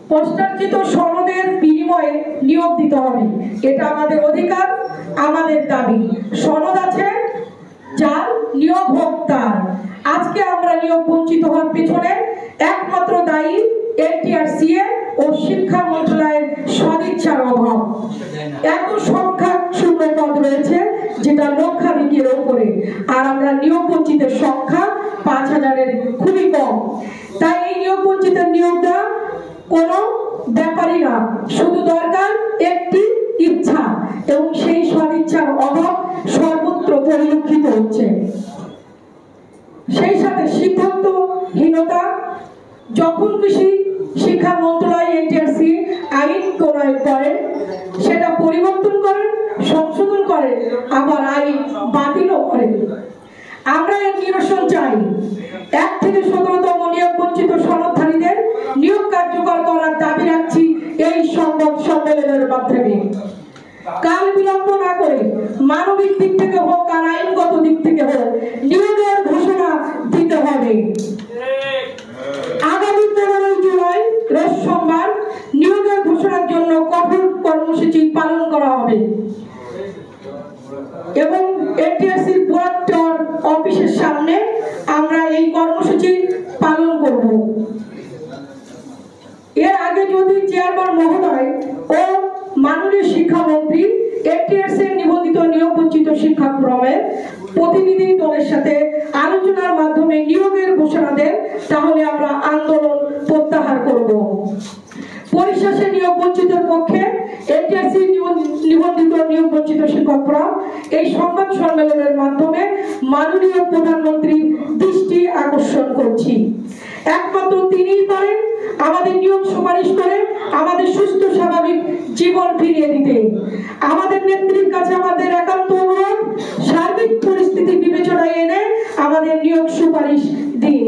পোস্টারকৃত সনদের বিনিময়ে নিয়োগ দিতে হবে। এটা আমাদের অধিকার, আমাদের দাবি। সনদ আছে যার, নিয়োগ হোক তার। আজকে আমরা নিয়োগ বঞ্চিত হওয়ার পেছনে একমাত্র দায়ী এনটিআরসিএ ও শিক্ষা মন্ত্রণালয়ের সদিচ্ছার অভাব। এত সংখ্যা শূন্য পদ রয়েছে যেটা লক্ষাধিকের উপরে, আর আমরা নিয়োগ বঞ্চিতের সংখ্যা ৫,০০০-এর খুবই কম। তাই এই নিয়োগ বঞ্চিতের নিয়োগটা কোনো ব্যাপারই না, শুধু দরকার একটি ইচ্ছা, এবং সেই সদিচ্ছার অভাব সর্বত্র পরিলক্ষিত হচ্ছে। সেই সাথে সিদ্ধান্তহীনতা। যখন খুশি শিক্ষা মন্ত্রণালয় এনটিআরসি আইন প্রণয়ন করেন, সেটা পরিবর্তন করেন, সংশোধন করেন, আবার আইন বাতিলও করেন। আমরা এর নিরসন চাই। ১ থেকে ১৭তম নিয়োগ বঞ্চিত সনদধারীদের নিয়োগ কার্যকর করার দাবি রাখছি এই সংবাদ সম্মেলনের মাধ্যমে। কাল বিলম্ব না করে মানবিক দিক থেকে হোক আর আইনগত দিক থেকে হোক নিয়োগের ঘোষণা দিতে হবে। আগামী ১৫ জুলাই রোজ সোমবার নিয়োগের ঘোষণার জন্য কঠোর কর্মসূচি পালন করা হবে এবং এনটিআরসির বোরাকটর অফিসের সামনে আমরা এই কর্মসূচি পালন করব। এর আগে যদি চেয়ারম্যান মহোদয় ও মাননীয় শিক্ষামন্ত্রী এনটিআরসির নিবন্ধিত নিয়োগ বঞ্চিত শিক্ষাক্রমের প্রতিনিধি দলের সাথে আলোচনার মাধ্যমে নিয়োগের ঘোষণা দেন, তাহলে আমরা আন্দোলন প্রত্যাহার করব। পরিশেষে নিয়োগ বঞ্চিতের পক্ষে এনটিআরসি নিবন্ধিত নিয়োগ বঞ্চিত শিক্ষাক্রম এই সংবাদ সম্মেলনের মাধ্যমে মাননীয় প্রধানমন্ত্রীর দৃষ্টি আকর্ষণ করছি। একমাত্র তিনিই পারেন আমাদের নিয়োগ সুপারিশ করে আমাদের সুস্থ স্বাভাবিক জীবন ফিরিয়ে দিতে। আমাদের নেত্রীর কাছে আমাদের একান্ত অনুরোধ, সার্বিক পরিস্থিতি বিবেচনায় এনে আমাদের নিয়োগ সুপারিশ দিন।